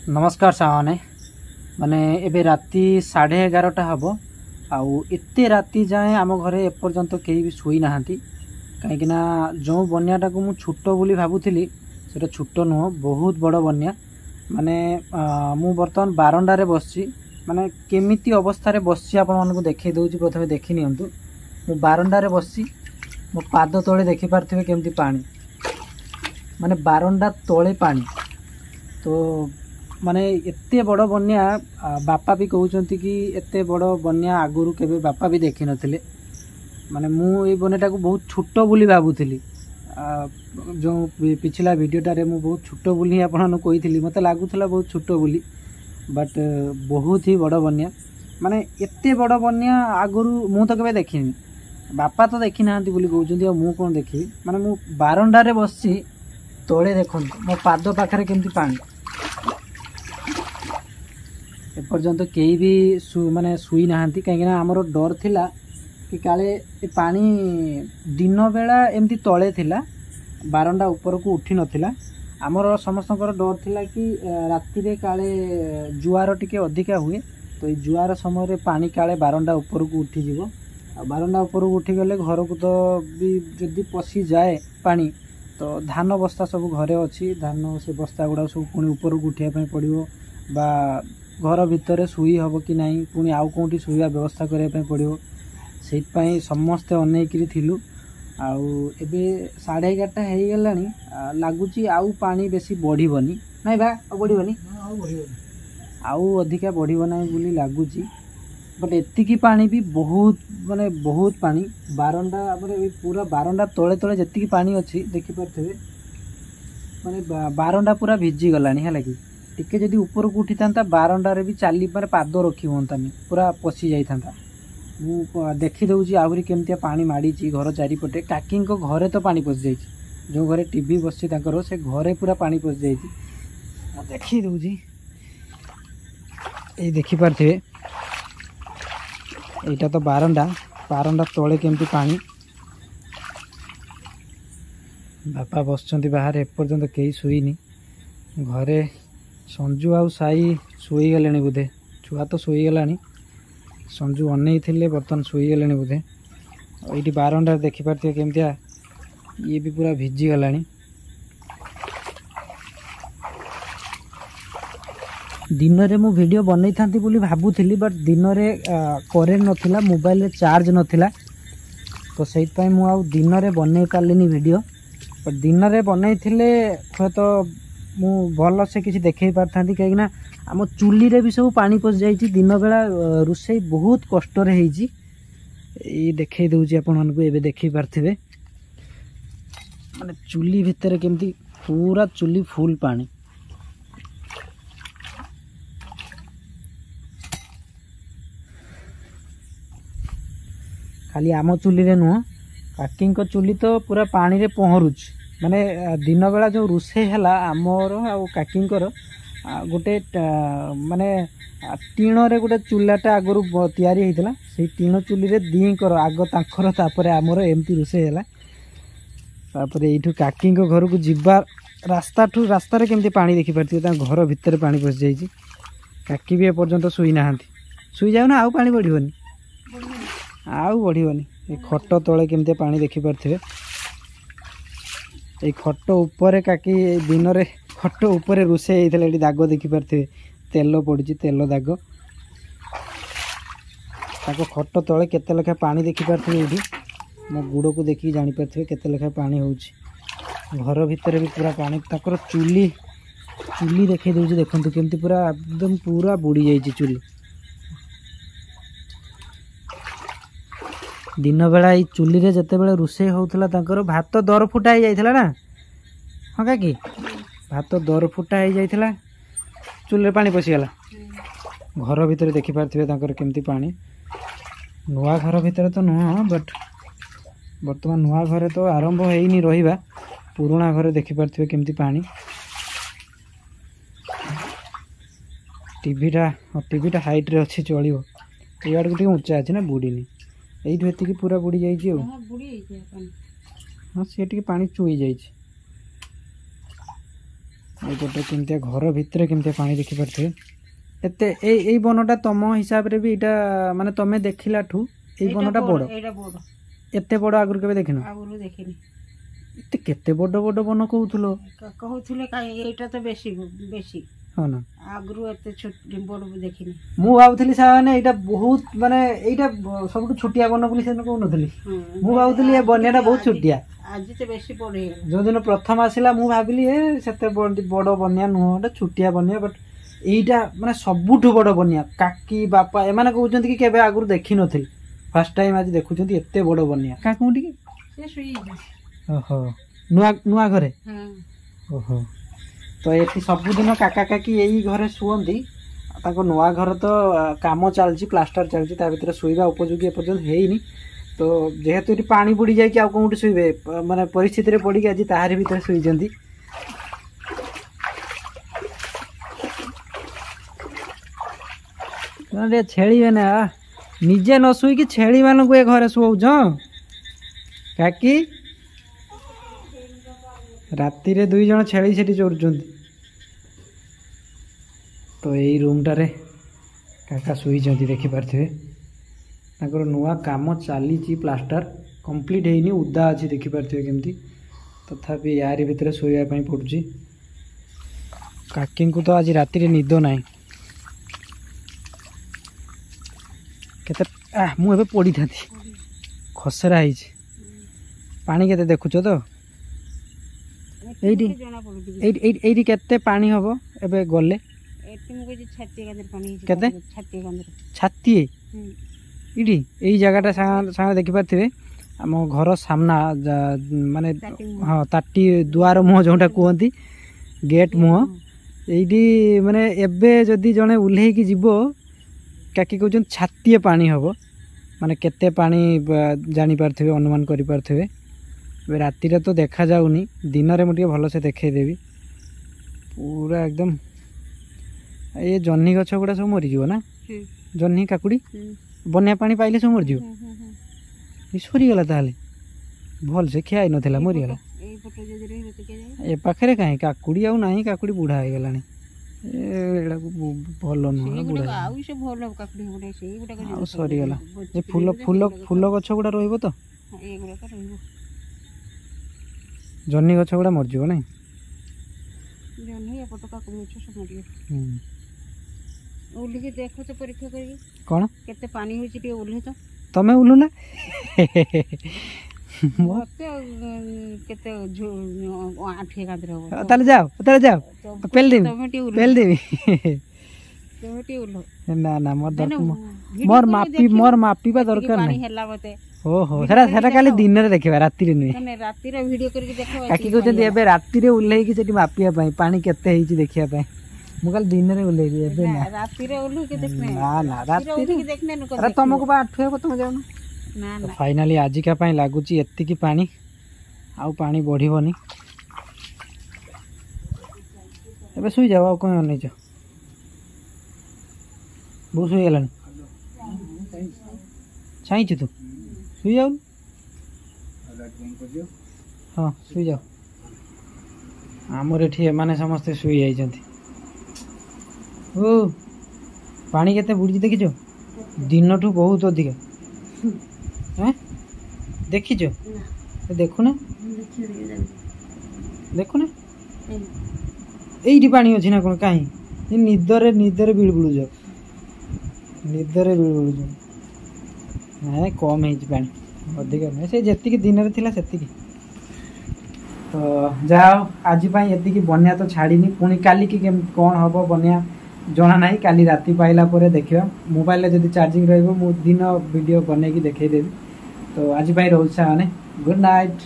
नमस्कार साने माने एबे राति 11:30 हम आउ एते राति जाए आम घरे एपर्यंत कहीं भी शुई ना कहीं जो बन्याटा को मु छुट बोली भावुली से छुट नुह बहुत बड़ बन्या माने मु बर्तमान बारंडारे बसची माने केमिति अवस्था बसची आपण मानकु देखै दउची प्रथमे देखि नियंतु मु बारंडारे बसची मो पाद तळे देखि पारथिबे केमिति पानी माने बारंडा तळे पानी तो माने एते बड़ बन्या बापा भी कहते कि एते बड़ बन्या आगुरु केबे बापा भी देखि नथिले माने मु ए बन्याटा को बहुत छोट बोली भावुली जो पिछला वीडियोटारे मु बहुत छोट बोली आपन कही मते लागुथला बहुत छोट बोली बट बहुत ही बड़ बन्या माने एते बड़ बन्या आगुरु मु तो केबे देखिनी बापा तो देखि नाहंती बोली कहउचंदी आ मु कोन देखि माने मु बारंडारे बसची तळे देखन मो पाद पाखरे केमती पानी एपर्यंत कहीं भी माने शुई ना कहीं आमर डर थिला कि काले पानी दिन बेला एमती तले थिला बारंडा ऊपर को उठी नथिला आमर समस्त डर थिला कि राति रे काले जुआर टिके अधिका हुए तो ये जुआर समय पानी काले बारंडा ऊपर को उठी जीवो बारंडा ऊपर को उठी गले घर को तो भी जदि पशि जाए पानी तो धान बस्ता सब घरे अच्छी धान से बस्ता गुड़ा सब पुणी ऊपर को उठाई पड़ो बा घर भितर शुई हम कि नहीं पुणी आउ कौटी शुवा व्यवस्था करने पड़ो से समस्ते अनेकरी थिलु आउ एबे 11:30 हो लगुच आउ पानी बेसी बढ़िबनी नहीं बा बढ़िबनी आउ अधिका बढ़िब ना बोली लगुच बट एतिकी पानी भी बहुत माने बहुत पानी बारंडा पूरा बारंडा तले तले जेतिकी पानी अच्छी देखि पारथिबे माने बारंडा पूरा भिजी गलानी है कि टिके जदि ऊपर को उठी था बारंडारे भी चली मारे पाद रखी हतानी पूरा पशि जाता मु देखी दौची आहरी केमतिया पानी माड़ी घर चारिपटे काकी घरे तो पानी पशि जाइए जो घरे टीवी बसची से घरे पूरा पानी पशि जाइए देखी दौची ये देखी पारथिबे एटा तो बारंडा बारंडा तले केमती पानी बापा बसचंती बाहर एपर्यंत कहीं शुईनी घरे संजू आउ साई शुई गले बोधे छुआ तो शुई गलानी संजू अनै थिले बर्तन शुई गले बोधे ये बारंडा देखी पार्थे केमतिया ये भी पूरा भिजी गलानी दिन रे मु वीडियो बनई थांती बोली भाबुथिली बट दिन रे करेंट नथिला मोबाइल रे चार्ज नथिला तो सेहि पई मु आउ दिन रे बनई पारलिनी वीडियो बट दिन रे बनई थिले तो मु भल से किसी देखे पारथांती कहीं आम चुली रे भी सब पानी पशि जाइए दिन बेला रोषे बहुत कष्ट ये देखे दूची आपण मानकु एबे देखि पारथिबे माने चुली भितर केमती पूरा चुली फुल पानी खाली आम चुली रे नुह काकी चुली तो पूरा पानी रे पहरुच माने दिन बेला जो रोषे है आमर आउ काकी गोटे माने टीण रे गोटे चूलाटा आगु तैयारी होता से टीण चुली रे दीकर आग तांकर तापर आमर एमती रोषे है यू काकी घर को जीवा रास्ता ठू रास्तार केमती पानी देखी पार्थे घर भितर पानी पशि जाइए काकी भी एपर्यंत शुई ना शुई जाऊ ना आउ पानी बढ़िबनी आउ बढ़िबनी ये खट तले केमती पानी देखी पार्थे ये खट उपरे काकी दिन रे खट उपरे रोषे होता ये दाग देखी पार्थे तेल पड़ी तेल दाग ताको खट तले केते लेखा पानी देखी पार्थे ये मो गुड़ को देखिए जानीपारे केते लेखा पानी हो घर भितर भी पूरा पानी ताकर चुली चुली देखे दूसरी देखते केमती पूरा एकदम पूरा बुड़ी जाइए चुली दिन बेला ये चुली रे जते बेला रोषे होउथला ताकर भात दर फुटा हो जाइथला ना हाँ काकी भात दर फुटा हो जाइथला चुली रे पानी पशिगला घर भितर देखि पारथिबे ताकर केमती पानी नुआ घर भितर तो नुह बट बर्तमान नुआ घरे तो आरंभ होइनी रहिबा पुराना घरे देखि पारथिबे केमती पानी टीवीटा हाइट रे अच्छी चलियो यार को ऊंचा अच्छे ना बुड़ीनी यही एति पूरा बुड़ी जाइए हाँ सी पानी चुई जाइए এইପଟେ କେମିତିଆ ଘର ଭିତରେ କେମିତିଆ ପାଣି ଦେଖିପାରୁଥିବେ। ଏତେ ଏଇ ବନଟା ତମ ହିସାବରେ ବି ଏଇଟା ମାନେ ତମେ ଦେଖିଲାଠୁ ଏଇ ବନଟା ବଡ଼? ଏତେ ବଡ଼ ଆଗରୁ କେବେ ଦେଖିନ? ଆଗରୁ ଦେଖିନି। ଏତେ କେତେ ବଡ଼ ବଡ଼ ବନ କହୁଥିଲ? କହୁଥିଲେ କାଇଁ ଏଇଟା ତ ବେଶୀ ବେଶୀ। ହଁ ନା, ଆଗରୁ ଏତେ ବଡ଼ ଦେଖିନି। ମୁଁ ଭାବୁଥିଲି ସାର୍ ଏଇଟା ବହୁତ ମାନେ ଏଇଟା ସବୁଠୁ ଛୋଟିଆ ବନ ବୋଲି ସେଦିନ କହୁନଥିଲି। ମୁଁ ଭାବୁଥିଲି ଏ ବନ୍ୟାଟା ବହୁତ ଛୋଟିଆ। ଆଜି ତ ବେଶୀ ବଡ଼ ହେଇଗଲା। ଯୋଉଦିନ ପ୍ରଥମ ଆସିଲା ମୁଁ ଭାବିଲି ସେତେ ବଡ଼ ବନ୍ୟା ନୁହଁ, ଏଟା ଛୋଟିଆ ବନ୍ୟା। ବଟ୍ ଏଇଟା ମାନେ ସବୁଠୁ ବଡ଼ ବନ୍ୟା। କାକି ବାପା ଏମାନେ କହୁଛନ୍ତି କି କେବେ ଆଗରୁ ଦେଖିନଥିଲି, ଫାର୍ଷ୍ଟ ଟାଇମ୍ ଆଜି ଦେଖୁଛନ୍ତି ଏତେ ବଡ଼ ବନ୍ୟା। କାକୁ ଟିକେ ଓହୋ, ନୂଆ ନୂଆ ଘରେ। ଓହୋ, ତ ଏଠି ସବୁଦିନ କାକା କାକି ଏଇ ଘରେ ଶୁଅନ୍ତି। ତାଙ୍କ ନୂଆ ଘର ତ କାମ ଚାଲିଛି, ପ୍ଲାଷ୍ଟର ଚାଲିଛି, ତା ଭିତରେ ଶୋଇବା ଉପଯୋଗୀ ଏପର୍ଯ୍ୟନ୍ତ ହେଇନି। ତ ଯେହେତୁ ଏଠି ପାଣି ବୁଡ଼ି ଯାଇକି ଆଉ କୋଉଠି ଶୋଇବେ, ମାନେ ପରିସ୍ଥିତିରେ ପଡ଼ିକି ଆଜି ତାହାରି ଭିତରେ ଶୋଇଛନ୍ତି। ଟିକେ ଛେଳିବେ ନା, ନିଜେ ନ ଶୋଇକି ଛେଳି ମାନଙ୍କୁ ଏ ଘରେ ଶୁଅଉଛ କାକି? ରାତିରେ 2 ଜଣ ଛେଳି ସେଠି ଚରୁଛନ୍ତି। ତ ଏଇ ରୁମ୍ଟାରେ କାକା ଶୋଇଛନ୍ତି, ଦେଖିପାରୁଥିବେ। ତାଙ୍କର ନୂଆ କାମ ଚାଲିଛି, ପ୍ଲାଷ୍ଟର କମ୍ପ୍ଲିଟ୍ ହେଇନି, ଉଦା ଅଛି, ଦେଖିପାରୁଥିବେ କେମିତି। ତଥାପି ୟାରି ଭିତରେ ଶୋଇବା ପାଇଁ ପଡ଼ୁଛି। କାକିଙ୍କୁ ତ ଆଜି ରାତିରେ ନିଦ ନାହିଁ। କେତେ ମୁଁ ଏବେ ପଡ଼ିଥାନ୍ତି, ଖସରା ହେଇଛି। ପାଣି କେତେ ଦେଖୁଛ ତ? ଏଇଠି ଏଇଠି କେତେ ପାଣି ହବ ଏବେ ଗଲେ? କେତେ? ଛାତିଏ। ଏଇଠି ଏଇ ଜାଗାଟା ସାଙ୍ଗେ ଦେଖିପାରୁଥିବେ, ଆମ ଘର ସାମ୍ନା ମାନେ ହଁ ତାଟି ଦୁଆର ମୁହଁ ଯେଉଁଟା କୁହନ୍ତି, ଗେଟ୍ ମୁହଁ। ଏଇଠି ମାନେ ଏବେ ଯଦି ଜଣେ ଓହ୍ଲେଇକି ଯିବ, କାକି କହୁଛନ୍ତି ଛାତିଏ ପାଣି ହବ। ମାନେ କେତେ ପାଣି ଜାଣିପାରୁଥିବେ, ଅନୁମାନ କରିପାରୁଥିବେ। ଏବେ ରାତିରେ ତ ଦେଖାଯାଉନି, ଦିନରେ ମୁଁ ଟିକେ ଭଲସେ ଦେଖେଇଦେବି। ପୁରା ଏକଦମ ଏ ଜହ୍ନି ଗଛ ଗୁଡ଼ା ସବୁ ମରିଯିବ ନା? ଜହ୍ନି କାକୁଡ଼ି ବନ୍ୟା ପାଣି ପାଇଲେ ସବୁ ମରିଯିବ। ସରିଗଲା ତାହେଲେ, ଭଲସେ ଖିଆ ହେଇନଥିଲା, ମରିଗଲା। ଏ ପାଖରେ କାହିଁ କାକୁଡ଼ି ଆଉ ନାହିଁ, କାକୁଡ଼ି ବୁଢ଼ା ହେଇଗଲାଣି। ଏଗୁଡ଼ାକୁ ଭଲ ନୁହଁ, ଆଉ ସରିଗଲା। ଏ ଫୁଲ ଫୁଲ ଫୁଲ ଗଛ ଗୁଡ଼ା ରହିବ ତ? ଜହ୍ନି ଗଛ ଗୁଡ଼ା ମରିଯିବ ନାଇଁ? ଓହ୍ଲିକି ଦେଖୁଛ ପରୀକ୍ଷା କରିକି କ'ଣ କେତେ ପାଣି ହେଉଛି, ଟିକେ ଓହ୍ଲୁଛ। ତମେ ଓହ୍ଲୁ ନା? କେତେ ଆଣ୍ଠିଏ କାନ୍ଧରେ ହବ। ତାହେଲେ ଯାଅ, ତାହେଲେ ଯାଅ, ପେଲିଦେବି। ନା ନା, ମୋର ମାପିବା ଦରକାର ନାହିଁ। ଓହୋ, ସେଟା କାଲି ଦିନରେ ଦେଖିବା, ରାତିରେ ନୁହେଁ। ରାତିରେ ଭିଡ଼ିଓ କରିକି ଦେଖ। କାକି କହୁଛନ୍ତି ଏବେ ରାତିରେ ଓହ୍ଲେଇକି ସେଠି ମାପିବା ପାଇଁ, ପାଣି କେତେ ହେଇଛି ଦେଖିବା ପାଇଁ। ମୁଁ କାଲି ଦିନରେ ଓହ୍ଲେଇବି, ଏବେ ନା। ରାତିରେ ଓହ୍ଲେଇକି ଦେଖିନେ। ନା ନା, ରାତିରେ ତମକୁ ବା ଆଣ୍ଠୁ ହେବ, ତମେ ଯାଉନ। ଫାଇନାଲି ଆଜିକା ପାଇଁ ଲାଗୁଛି ଏତିକି ପାଣି, ଆଉ ପାଣି ବଢ଼ିବନି। ଏବେ ଶୋଇଯାଅ, ଆଉ କ'ଣ ଅନେଇଛ? ବହୁତ ଶୋଇଗଲାଣି। ଚାହିଁଛୁ ତୁ ଶୋଇଯାଉନୁ? ହଁ ଶୋଇଯାଅ। ଆମର ଏଠି ଏମାନେ ସମସ୍ତେ ଶୋଇଯାଇଛନ୍ତି। ଓ ପାଣି କେତେ ବୁଡ଼ିଛି ଦେଖିଛ? ଦିନଠୁ ବହୁତ ଅଧିକା। ଦେଖିଛ? ଦେଖୁନା, ଦେଖୁନା, ଏଇଠି ପାଣି ଅଛି ନା କ'ଣ? କାହିଁ ନିଦରେ ବିଳୁବୁଳୁଛ, ନିଦରେ ବିଳୁବୁଳୁଛ। ନାଇଁ କମ୍ ହେଇଛି ପାଣି, ଅଧିକା ନୁହେଁ, ସେ ଯେତିକି ଦିନରେ ଥିଲା ସେତିକି। ତ ଯାହା ହଉ, ଆଜି ପାଇଁ ଏତିକି। ବନ୍ୟା ତ ଛାଡ଼ିନି, ପୁଣି କାଲିକି କେମିତି କ'ଣ ହେବ ବନ୍ୟା ଜଣା ନାହିଁ। କାଲି ରାତି ପାଇଲା ପରେ ଦେଖିବା, ମୋବାଇଲରେ ଯଦି ଚାର୍ଜିଂ ରହିବ ମୁଁ ଦିନ ଭିଡ଼ିଓ ବନେଇକି ଦେଖେଇଦେବି। ତ ଆଜି ପାଇଁ ରହୁଛି ସାଙ୍ଗମାନେ, ଗୁଡ୍ ନାଇଟ୍।